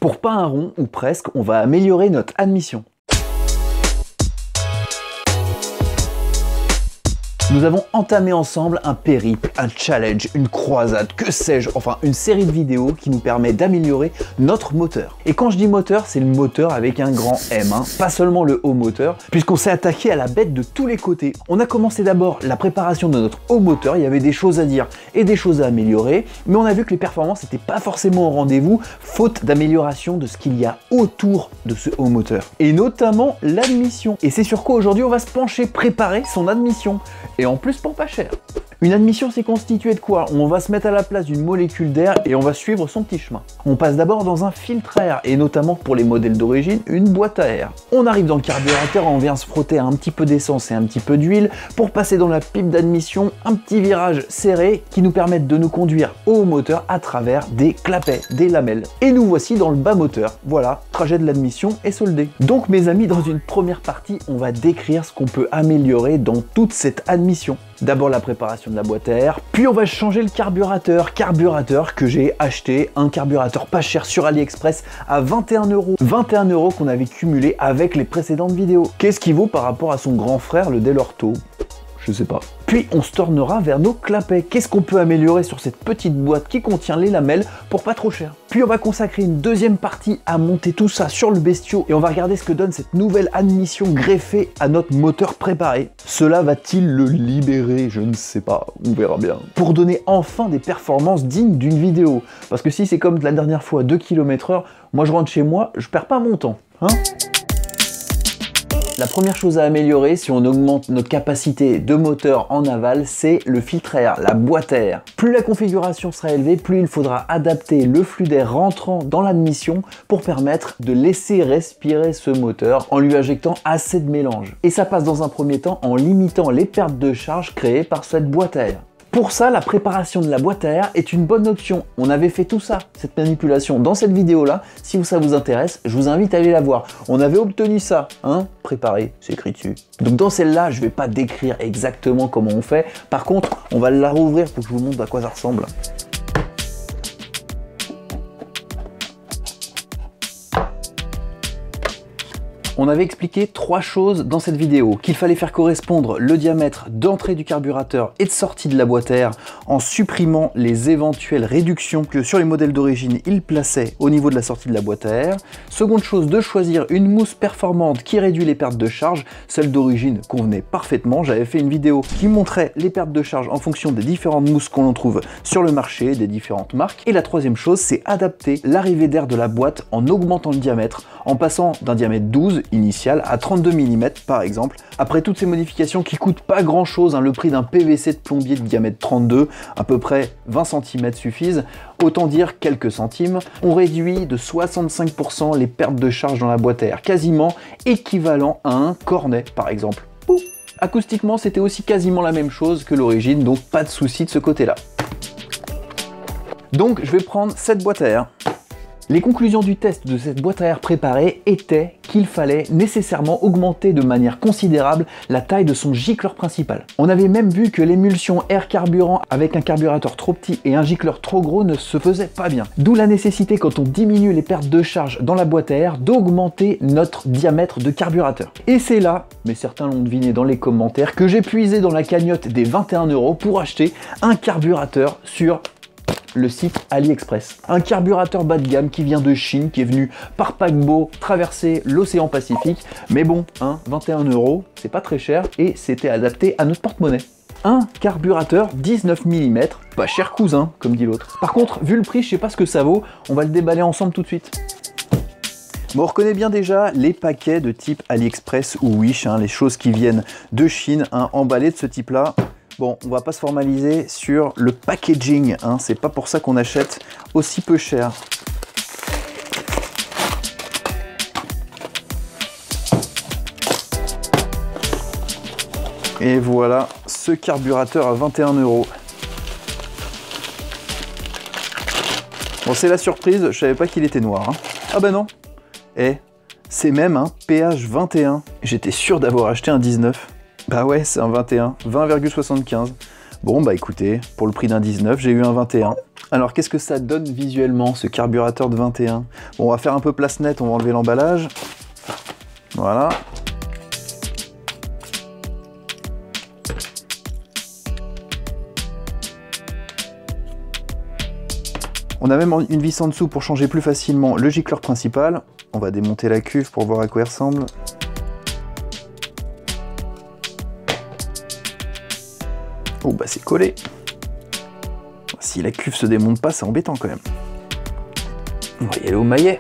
Pour pas un rond ou presque, on va améliorer notre admission. Nous avons entamé ensemble un périple, un challenge, une croisade, que sais-je, enfin une série de vidéos qui nous permet d'améliorer notre moteur. Et quand je dis moteur, c'est le moteur avec un grand M, hein, pas seulement le haut moteur, puisqu'on s'est attaqué à la bête de tous les côtés. On a commencé d'abord la préparation de notre haut moteur, il y avait des choses à dire et des choses à améliorer, mais on a vu que les performances n'étaient pas forcément au rendez-vous, faute d'amélioration de ce qu'il y a autour de ce haut moteur. Et notamment l'admission. Et c'est sur quoi aujourd'hui on va se pencher, préparer son admission. Et en plus pour pas cher. Une admission, c'est constitué de quoi? On va se mettre à la place d'une molécule d'air et on va suivre son petit chemin. On passe d'abord dans un filtre à air, et notamment pour les modèles d'origine, une boîte à air. On arrive dans le carburateur, on vient se frotter à un petit peu d'essence et un petit peu d'huile pour passer dans la pipe d'admission, un petit virage serré qui nous permettent de nous conduire au moteur à travers des clapets, des lamelles. Et nous voici dans le bas moteur. Voilà, trajet de l'admission est soldé. Donc mes amis, dans une première partie, on va décrire ce qu'on peut améliorer dans toute cette admission. D'abord la préparation de la boîte à air, puis on va changer le carburateur que j'ai acheté, un carburateur pas cher sur AliExpress à 21 €. 21 € qu'on avait cumulé avec les précédentes vidéos. Qu'est-ce qui vaut par rapport à son grand frère le Delorto? Je sais pas. Puis on se tournera vers nos clapets. Qu'est-ce qu'on peut améliorer sur cette petite boîte qui contient les lamelles pour pas trop cher? Puis on va consacrer une deuxième partie à monter tout ça sur le bestiau et on va regarder ce que donne cette nouvelle admission greffée à notre moteur préparé. Cela va-t-il le libérer? Je ne sais pas, on verra bien. Pour donner enfin des performances dignes d'une vidéo. Parce que si c'est comme la dernière fois 2 km/h, moi je rentre chez moi, je perds pas mon temps. Hein? La première chose à améliorer si on augmente notre capacité de moteur en aval, c'est le filtre à air, la boîte à air. Plus la configuration sera élevée, plus il faudra adapter le flux d'air rentrant dans l'admission pour permettre de laisser respirer ce moteur en lui injectant assez de mélange. Et ça passe dans un premier temps en limitant les pertes de charge créées par cette boîte à air. Pour ça, la préparation de la boîte à air est une bonne option. On avait fait tout ça, cette manipulation, dans cette vidéo-là. Si ça vous intéresse, je vous invite à aller la voir. On avait obtenu ça, hein, préparé, c'est écrit dessus. Donc dans celle-là, je ne vais pas décrire exactement comment on fait. Par contre, on va la rouvrir pour que je vous montre à quoi ça ressemble. On avait expliqué 3 choses dans cette vidéo, qu'il fallait faire correspondre le diamètre d'entrée du carburateur et de sortie de la boîte à air en supprimant les éventuelles réductions que sur les modèles d'origine il plaçait au niveau de la sortie de la boîte à air. Seconde chose, de choisir une mousse performante qui réduit les pertes de charge. Celle d'origine convenait parfaitement, j'avais fait une vidéo qui montrait les pertes de charge en fonction des différentes mousses qu'on trouve sur le marché, des différentes marques. Et la troisième chose, c'est adapter l'arrivée d'air de la boîte en augmentant le diamètre, en passant d'un diamètre 12 initial à 32 mm par exemple. Après toutes ces modifications qui coûtent pas grand chose, hein, le prix d'un PVC de plombier de diamètre 32, à peu près 20 cm suffisent, autant dire quelques centimes, on réduit de 65% les pertes de charge dans la boîte à air, quasiment équivalent à un cornet par exemple. Acoustiquement, c'était aussi quasiment la même chose que l'origine, donc pas de souci de ce côté-là. Donc je vais prendre cette boîte à air. Les conclusions du test de cette boîte à air préparée étaient qu'il fallait nécessairement augmenter de manière considérable la taille de son gicleur principal. On avait même vu que l'émulsion air-carburant avec un carburateur trop petit et un gicleur trop gros ne se faisait pas bien. D'où la nécessité, quand on diminue les pertes de charge dans la boîte à air, d'augmenter notre diamètre de carburateur. Et c'est là, mais certains l'ont deviné dans les commentaires, que j'ai puisé dans la cagnotte des 21 € pour acheter un carburateur sur le site AliExpress. Un carburateur bas de gamme qui vient de Chine, qui est venu par paquebot traverser l'océan Pacifique. Mais bon, hein, 21 €, c'est pas très cher et c'était adapté à notre porte-monnaie. Un carburateur 19 mm, pas cher cousin, comme dit l'autre. Par contre, vu le prix, je sais pas ce que ça vaut, on va le déballer ensemble tout de suite. Bon, on reconnaît bien déjà les paquets de type AliExpress ou Wish, hein, les choses qui viennent de Chine, hein, emballées de ce type-là. Bon, on va pas se formaliser sur le packaging, hein, c'est pas pour ça qu'on achète aussi peu cher. Et voilà, ce carburateur à 21 €. Bon, c'est la surprise, je savais pas qu'il était noir. Hein. Ah bah non. Eh, c'est même un pH 21. J'étais sûr d'avoir acheté un 19. Bah ouais, c'est un 21, 20,75. Bon bah écoutez, pour le prix d'un 19, j'ai eu un 21. Alors qu'est-ce que ça donne visuellement ce carburateur de 21? Bon, on va faire un peu place nette, on va enlever l'emballage. Voilà. On a même une vis en dessous pour changer plus facilement le gicleur principal. On va démonter la cuve pour voir à quoi elle ressemble. Oh bah c'est collé. Si la cuve se démonte pas, c'est embêtant quand même. On va y aller au maillet.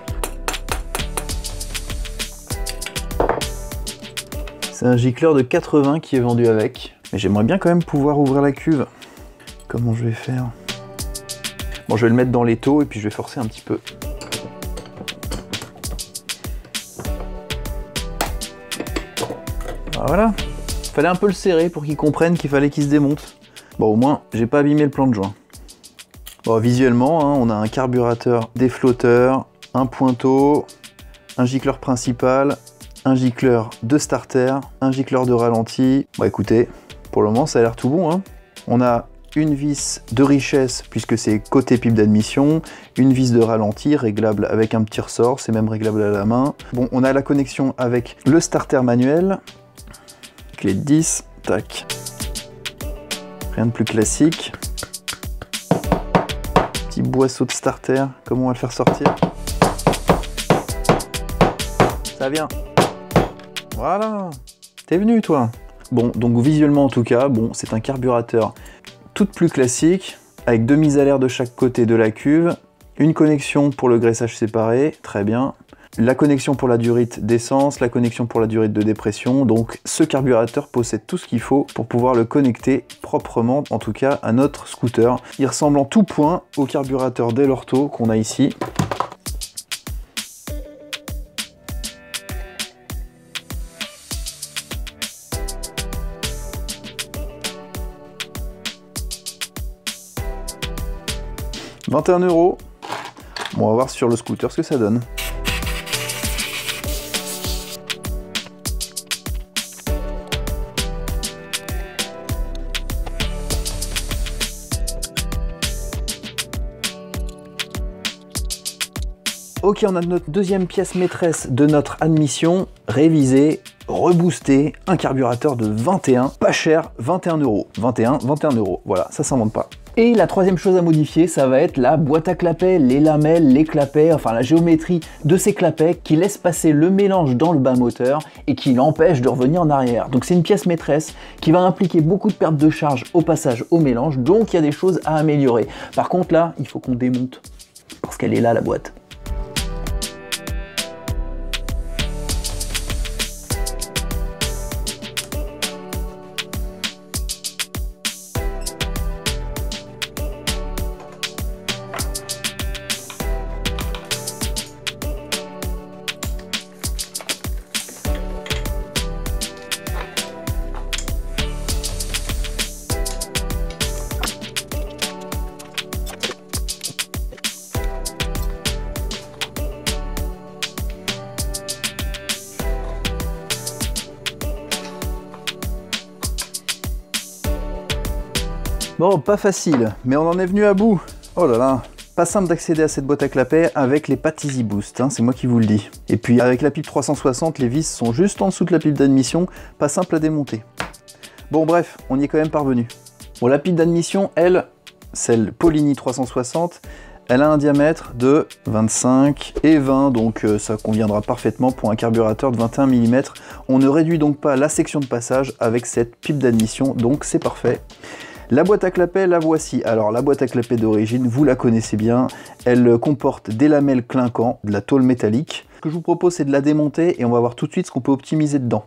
C'est un gicleur de 80 qui est vendu avec. Mais j'aimerais bien quand même pouvoir ouvrir la cuve. Comment je vais faire? Bon, je vais le mettre dans l'étau et puis je vais forcer un petit peu. Voilà. Fallait un peu le serrer pour qu'il comprenne qu'il fallait qu'il se démonte. Bon, au moins, j'ai pas abîmé le plan de joint. Bon, visuellement, hein, on a un carburateur déflotteur, un pointeau, un gicleur principal, un gicleur de starter, un gicleur de ralenti. Bon, écoutez, pour le moment, ça a l'air tout bon, hein. On a une vis de richesse, puisque c'est côté pipe d'admission, une vis de ralenti, réglable avec un petit ressort, c'est même réglable à la main. Bon, on a la connexion avec le starter manuel, clé de 10, tac. Rien de plus classique. Petit boisseau de starter, comment on va le faire sortir? Ça vient. Voilà. T'es venu toi. Bon, donc visuellement en tout cas, bon, c'est un carburateur tout plus classique, avec deux mises à l'air de chaque côté de la cuve, une connexion pour le graissage séparé, très bien. La connexion pour la durite d'essence, la connexion pour la durite de dépression. Donc ce carburateur possède tout ce qu'il faut pour pouvoir le connecter proprement, en tout cas à notre scooter. Il ressemble en tout point au carburateur Dell'Orto qu'on a ici. « 21 €. Bon, on va voir sur le scooter ce que ça donne. Ok, on a notre deuxième pièce maîtresse de notre admission, révisée, reboostée, un carburateur de 21, pas cher, 21 €. 21 €, voilà, ça s'invente pas. Et la troisième chose à modifier, ça va être la boîte à clapets, les lamelles, les clapets, enfin la géométrie de ces clapets qui laisse passer le mélange dans le bas moteur et qui l'empêche de revenir en arrière. Donc c'est une pièce maîtresse qui va impliquer beaucoup de perte de charge au passage au mélange, donc il y a des choses à améliorer. Par contre là, il faut qu'on démonte, parce qu'elle est là la boîte. Bon, pas facile, mais on en est venu à bout. Oh là là, pas simple d'accéder à cette boîte à clapets avec les pattes Easy Boost, hein, c'est moi qui vous le dis. Et puis avec la pipe 360, les vis sont juste en dessous de la pipe d'admission, pas simple à démonter. Bon bref, on y est quand même parvenu. Bon, la pipe d'admission, elle, celle Polini 360, elle a un diamètre de 25 et 20, donc ça conviendra parfaitement pour un carburateur de 21 mm. On ne réduit donc pas la section de passage avec cette pipe d'admission, donc c'est parfait. La boîte à clapets, la voici. Alors la boîte à clapets d'origine, vous la connaissez bien, elle comporte des lamelles clinquants, de la tôle métallique. Ce que je vous propose, c'est de la démonter et on va voir tout de suite ce qu'on peut optimiser dedans.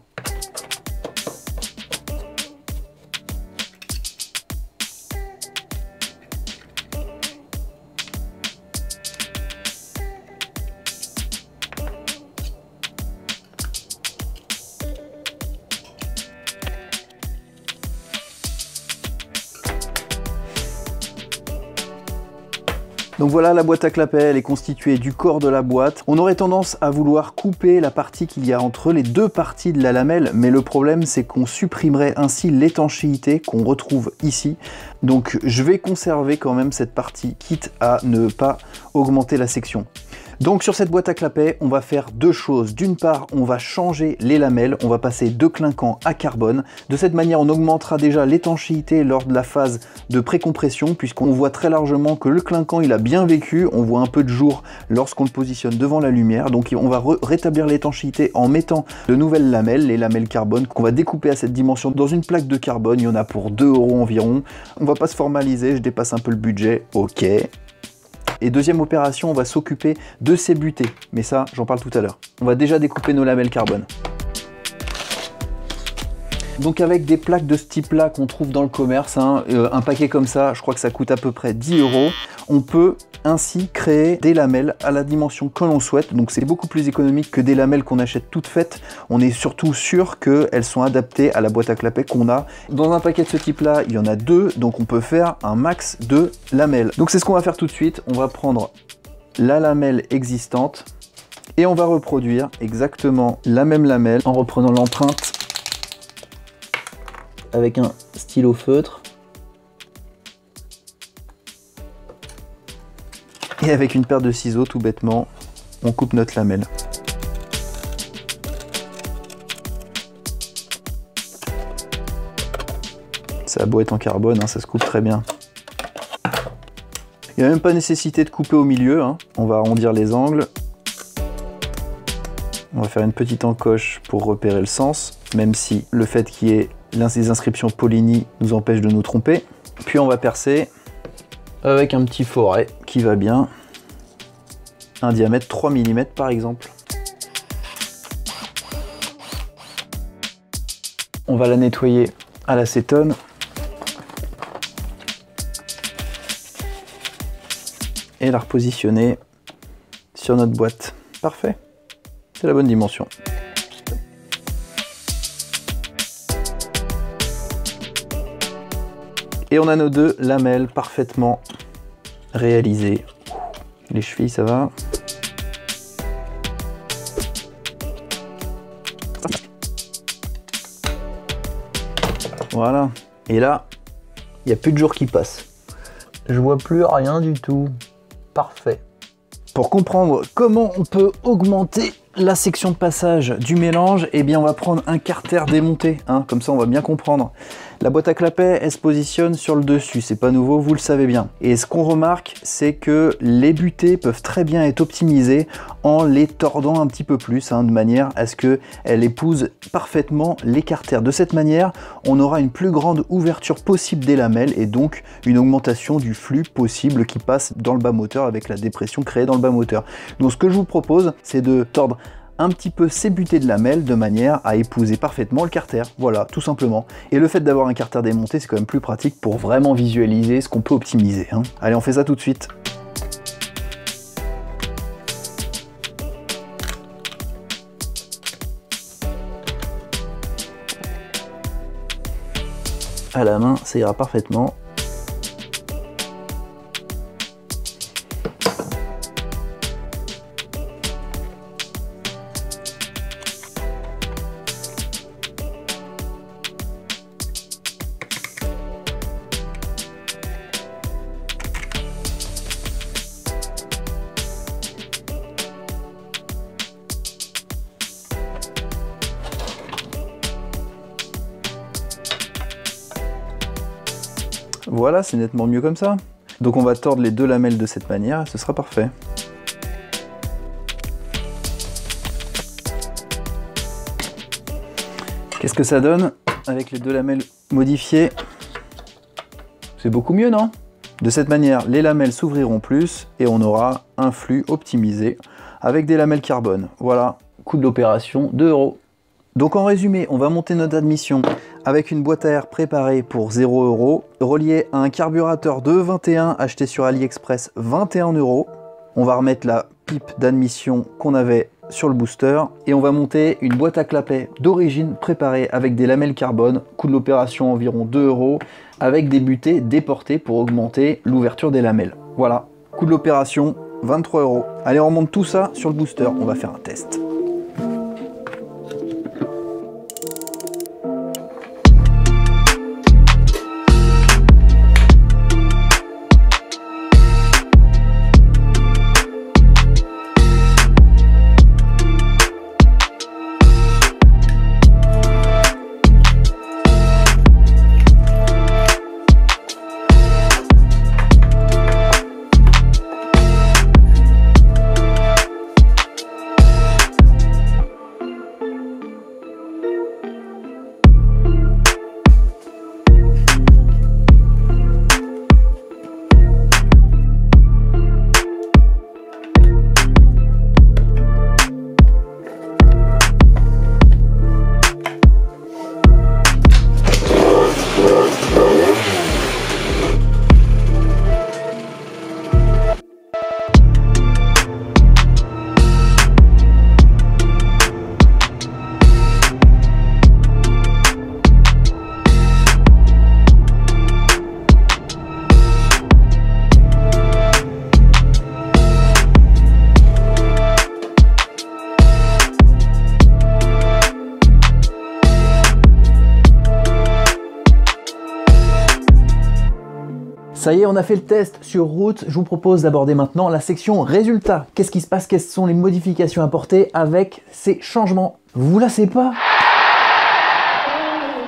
Donc voilà, la boîte à clapet, elle est constituée du corps de la boîte. On aurait tendance à vouloir couper la partie qu'il y a entre les deux parties de la lamelle, mais le problème c'est qu'on supprimerait ainsi l'étanchéité qu'on retrouve ici. Donc je vais conserver quand même cette partie, quitte à ne pas augmenter la section. Donc sur cette boîte à clapet, on va faire deux choses. D'une part, on va changer les lamelles, on va passer de clinquant à carbone. De cette manière, on augmentera déjà l'étanchéité lors de la phase de précompression, puisqu'on voit très largement que le clinquant, il a bien vécu. On voit un peu de jour lorsqu'on le positionne devant la lumière. Donc on va rétablir l'étanchéité en mettant de nouvelles lamelles, les lamelles carbone, qu'on va découper à cette dimension dans une plaque de carbone. Il y en a pour 2 € environ. On va pas se formaliser, je dépasse un peu le budget, ok. Et deuxième opération, on va s'occuper de ces butées, mais ça, j'en parle tout à l'heure. On va déjà découper nos lamelles carbone. Donc avec des plaques de ce type-là qu'on trouve dans le commerce, un paquet comme ça, je crois que ça coûte à peu près 10 €, on peut ainsi créer des lamelles à la dimension que l'on souhaite. Donc c'est beaucoup plus économique que des lamelles qu'on achète toutes faites. On est surtout sûr qu'elles sont adaptées à la boîte à clapet qu'on a. Dans un paquet de ce type-là, il y en a 2, donc on peut faire un max de lamelles. Donc c'est ce qu'on va faire tout de suite. On va prendre la lamelle existante et on va reproduire exactement la même lamelle en reprenant l'empreinte avec un stylo feutre et avec une paire de ciseaux, tout bêtement, on coupe notre lamelle. Ça a beau être en carbone, hein, ça se coupe très bien. Il n'y a même pas nécessité de couper au milieu, hein. On va arrondir les angles. On va faire une petite encoche pour repérer le sens, même si le fait qu'il y ait les inscriptions Polini nous empêche de nous tromper. Puis on va percer avec un petit foret qui va bien, un diamètre 3 mm par exemple. On va la nettoyer à l'acétone. Et la repositionner sur notre boîte. Parfait, c'est la bonne dimension. Et on a nos deux lamelles parfaitement réalisées. Les chevilles, ça va. Voilà. Et là, il n'y a plus de jour qui passe. Je vois plus rien du tout. Parfait. Pour comprendre comment on peut augmenter la section de passage du mélange, eh bien on va prendre un carter démonté, hein, comme ça on va bien comprendre. La boîte à clapet, elle se positionne sur le dessus, c'est pas nouveau, vous le savez bien. Et ce qu'on remarque, c'est que les butées peuvent très bien être optimisées en les tordant un petit peu plus, hein, de manière à ce qu'elle épouse parfaitement les carters. De cette manière, on aura une plus grande ouverture possible des lamelles et donc une augmentation du flux possible qui passe dans le bas moteur avec la dépression créée dans le bas moteur. Donc ce que je vous propose, c'est de tordre un petit peu ces butées de lamelles de manière à épouser parfaitement le carter, voilà, tout simplement. Et le fait d'avoir un carter démonté, c'est quand même plus pratique pour vraiment visualiser ce qu'on peut optimiser, hein. Allez, on fait ça tout de suite. À la main, ça ira parfaitement. Voilà, c'est nettement mieux comme ça. Donc on va tordre les deux lamelles de cette manière et ce sera parfait. Qu'est-ce que ça donne avec les deux lamelles modifiées? C'est beaucoup mieux, non? De cette manière, les lamelles s'ouvriront plus et on aura un flux optimisé avec des lamelles carbone. Voilà, coût de l'opération 2 €. Donc en résumé, on va monter notre admission avec une boîte à air préparée pour 0 €, reliée à un carburateur de 21 acheté sur AliExpress 21 €. On va remettre la pipe d'admission qu'on avait sur le booster et on va monter une boîte à clapet d'origine préparée avec des lamelles carbone, coût de l'opération environ 2 € avec des butées déportées pour augmenter l'ouverture des lamelles. Voilà, Coût de l'opération, 23 €. Allez, on remonte tout ça sur le booster, on va faire un test. Ça y est, on a fait le test sur route. Je vous propose d'aborder maintenant la section résultats. Qu'est-ce qui se passe? Quelles sont les modifications apportées avec ces changements? Vous vous lassez pas?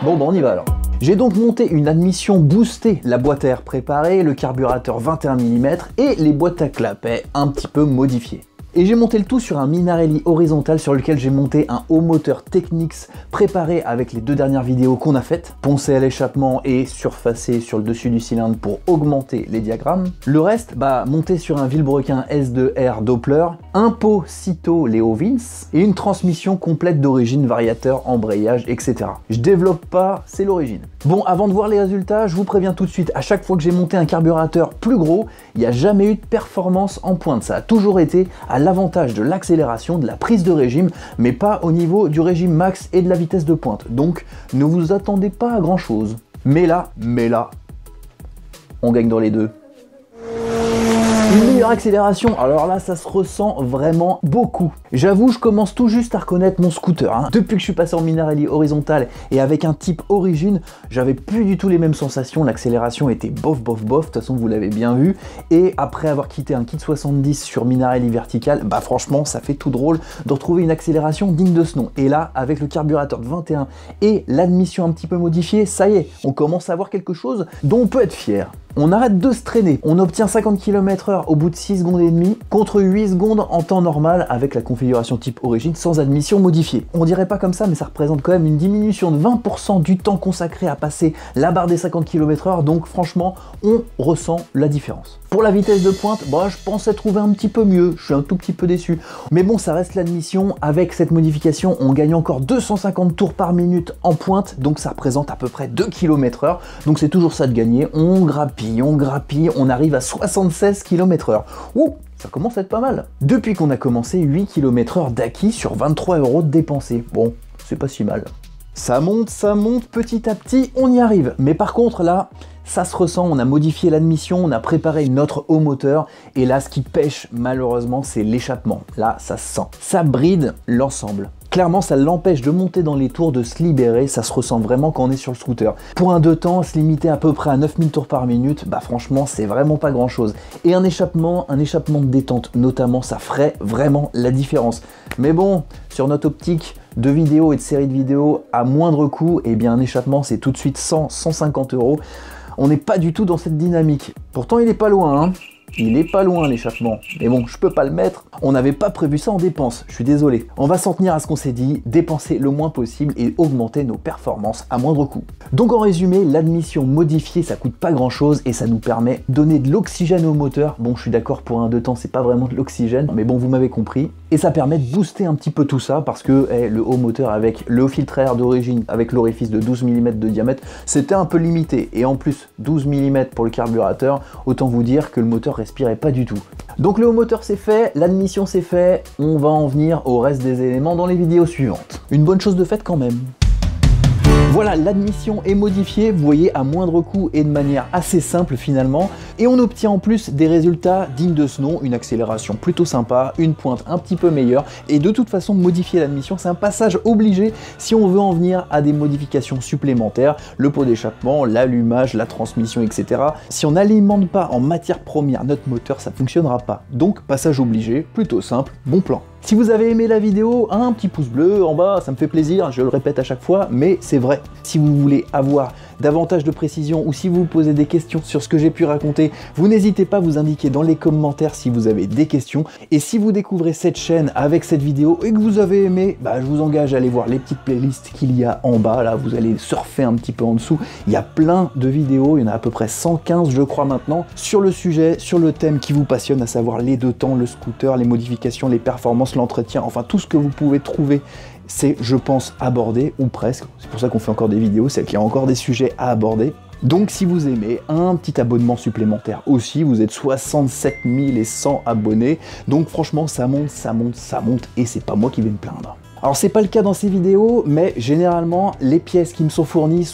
Bon, on y va alors. J'ai donc monté une admission boostée, la boîte à air préparée, le carburateur 21 mm et les boîtes à clapets un petit peu modifiées. Et j'ai monté le tout sur un Minarelli horizontal sur lequel j'ai monté un haut moteur Technics préparé avec les 2 dernières vidéos qu'on a faites, poncé à l'échappement et surfacé sur le dessus du cylindre pour augmenter les diagrammes. Le reste, monté sur un Vilebrequin S2R Doppler, un pot Cito Leo Vince et une transmission complète d'origine, variateur, embrayage, etc. Je développe pas, c'est l'origine. Bon, avant de voir les résultats, je vous préviens tout de suite, à chaque fois que j'ai monté un carburateur plus gros, il n'y a jamais eu de performance en pointe. Ça a toujours été à l'avantage de l'accélération, de la prise de régime, mais pas au niveau du régime max et de la vitesse de pointe. Donc, ne vous attendez pas à grand chose. Mais là, on gagne dans les deux. Une meilleure accélération, alors là ça se ressent vraiment beaucoup. J'avoue, je commence tout juste à reconnaître mon scooter. Depuis que je suis passé en Minarelli horizontal et avec un type origine, j'avais plus du tout les mêmes sensations, l'accélération était bof, de toute façon vous l'avez bien vu. Et après avoir quitté un kit 70 sur Minarelli vertical, franchement ça fait tout drôle de retrouver une accélération digne de ce nom. Et là, avec le carburateur de 21 et l'admission un petit peu modifiée, ça y est, on commence à avoir quelque chose dont on peut être fier. On arrête de se traîner, on obtient 50 km/h au bout de 6 secondes et demie contre 8 secondes en temps normal avec la configuration type origine sans admission modifiée. On dirait pas comme ça, mais ça représente quand même une diminution de 20% du temps consacré à passer la barre des 50 km/h, donc franchement, on ressent la différence. Pour la vitesse de pointe, je pensais trouver un petit peu mieux, je suis un tout petit peu déçu. Mais bon, ça reste l'admission, avec cette modification, on gagne encore 250 tours par minute en pointe, donc ça représente à peu près 2 km/h, donc c'est toujours ça de gagner, on grappille, on arrive à 76 km/h. Ouh, ça commence à être pas mal. Depuis qu'on a commencé, 8 km/h d'acquis sur 23 € de dépensés. Bon, c'est pas si mal. Ça monte, petit à petit, on y arrive. Mais par contre, là, ça se ressent, on a modifié l'admission, on a préparé notre haut moteur, et là, ce qui pêche, malheureusement, c'est l'échappement. Là, ça se sent. Ça bride l'ensemble. Clairement, ça l'empêche de monter dans les tours, de se libérer, ça se ressent vraiment quand on est sur le scooter. Pour un 2 temps, se limiter à peu près à 9000 tours par minute, franchement, c'est vraiment pas grand chose. Et un échappement de détente, notamment, ça ferait vraiment la différence. Mais bon, sur notre optique de vidéos et de séries de vidéos à moindre coût, un échappement, c'est tout de suite 100-150 €. On n'est pas du tout dans cette dynamique. Pourtant, il est pas loin, Il est pas loin l'échappement, mais bon, je peux pas le mettre. On n'avait pas prévu ça en dépenses, je suis désolé. On va s'en tenir à ce qu'on s'est dit, dépenser le moins possible et augmenter nos performances à moindre coût. Donc en résumé, l'admission modifiée, ça coûte pas grand chose et ça nous permet de donner de l'oxygène au moteur. Bon, je suis d'accord, pour un 2 temps, c'est pas vraiment de l'oxygène, mais bon, vous m'avez compris. Et ça permet de booster un petit peu tout ça parce que le haut moteur avec le haut filtre à air d'origine, avec l'orifice de 12 mm de diamètre, c'était un peu limité. Et en plus, 12 mm pour le carburateur, autant vous dire que le moteur respirait pas du tout. Donc le haut moteur c'est fait, l'admission c'est fait, on va en venir au reste des éléments dans les vidéos suivantes. Une bonne chose de faite quand même. Voilà, l'admission est modifiée, vous voyez, à moindre coût et de manière assez simple finalement. Et on obtient en plus des résultats dignes de ce nom, une accélération plutôt sympa, une pointe un petit peu meilleure. Et de toute façon, modifier l'admission, c'est un passage obligé si on veut en venir à des modifications supplémentaires, le pot d'échappement, l'allumage, la transmission, etc. Si on n'alimente pas en matière première notre moteur, ça ne fonctionnera pas. Donc, passage obligé, plutôt simple, bon plan. Si vous avez aimé la vidéo, un petit pouce bleu en bas, ça me fait plaisir, je le répète à chaque fois, mais c'est vrai. Si vous voulez avoir davantage de précision ou si vous vous posez des questions sur ce que j'ai pu raconter, vous n'hésitez pas à vous indiquer dans les commentaires si vous avez des questions. Et si vous découvrez cette chaîne avec cette vidéo et que vous avez aimé, je vous engage à aller voir les petites playlists qu'il y a en bas. Là, vous allez surfer un petit peu en dessous. Il y a plein de vidéos, il y en a à peu près 115 je crois maintenant, sur le sujet, sur le thème qui vous passionne, à savoir les deux temps, le scooter, les modifications, les performances, l'entretien, enfin tout ce que vous pouvez trouver, c'est, je pense, abordé, ou presque. C'est pour ça qu'on fait encore des vidéos, c'est qu'il y a encore des sujets à aborder. Donc si vous aimez, un petit abonnement supplémentaire aussi, vous êtes 67 100 abonnés, donc franchement ça monte, ça monte, ça monte, et c'est pas moi qui vais me plaindre. Alors c'est pas le cas dans ces vidéos, mais généralement les pièces qui me sont fournies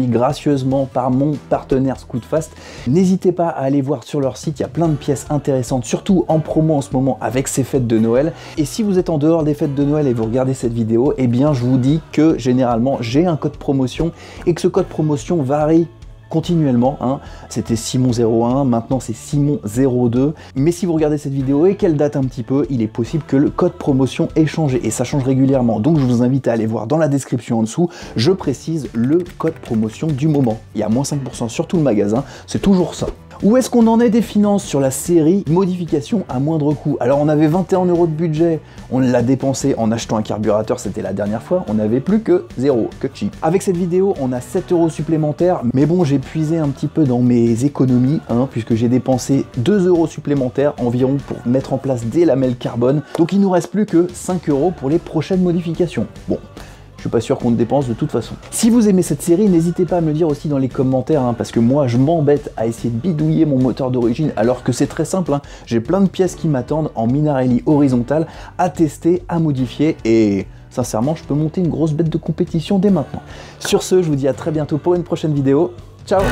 gracieusement par mon partenaire Scootfast. N'hésitez pas à aller voir sur leur site, il y a plein de pièces intéressantes, surtout en promo en ce moment avec ces fêtes de Noël. Et si vous êtes en dehors des fêtes de Noël et vous regardez cette vidéo, eh bien je vous dis que généralement j'ai un code promotion et que ce code promotion varie continuellement, hein. C'était Simon01, maintenant c'est Simon02, mais si vous regardez cette vidéo et qu'elle date un petit peu, il est possible que le code promotion ait changé, et ça change régulièrement, donc je vous invite à aller voir dans la description en dessous, je précise le code promotion du moment. Il y a moins 5% sur tout le magasin, c'est toujours ça. Où est-ce qu'on en est des finances sur la série modification à moindre coût? Alors on avait 21 € de budget, on l'a dépensé en achetant un carburateur, c'était la dernière fois, on n'avait plus que 0, que cheap. Avec cette vidéo, on a 7 € supplémentaires, mais bon, j'ai puisé un petit peu dans mes économies, hein, puisque j'ai dépensé 2 € supplémentaires environ pour mettre en place des lamelles carbone, donc il nous reste plus que 5 € pour les prochaines modifications. Bon. Je suis pas sûr qu'on dépense de toute façon. Si vous aimez cette série, n'hésitez pas à me le dire aussi dans les commentaires, hein, parce que moi je m'embête à essayer de bidouiller mon moteur d'origine, alors que c'est très simple, hein. J'ai plein de pièces qui m'attendent en Minarelli horizontal à tester, à modifier, et sincèrement je peux monter une grosse bête de compétition dès maintenant. Sur ce, je vous dis à très bientôt pour une prochaine vidéo. Ciao!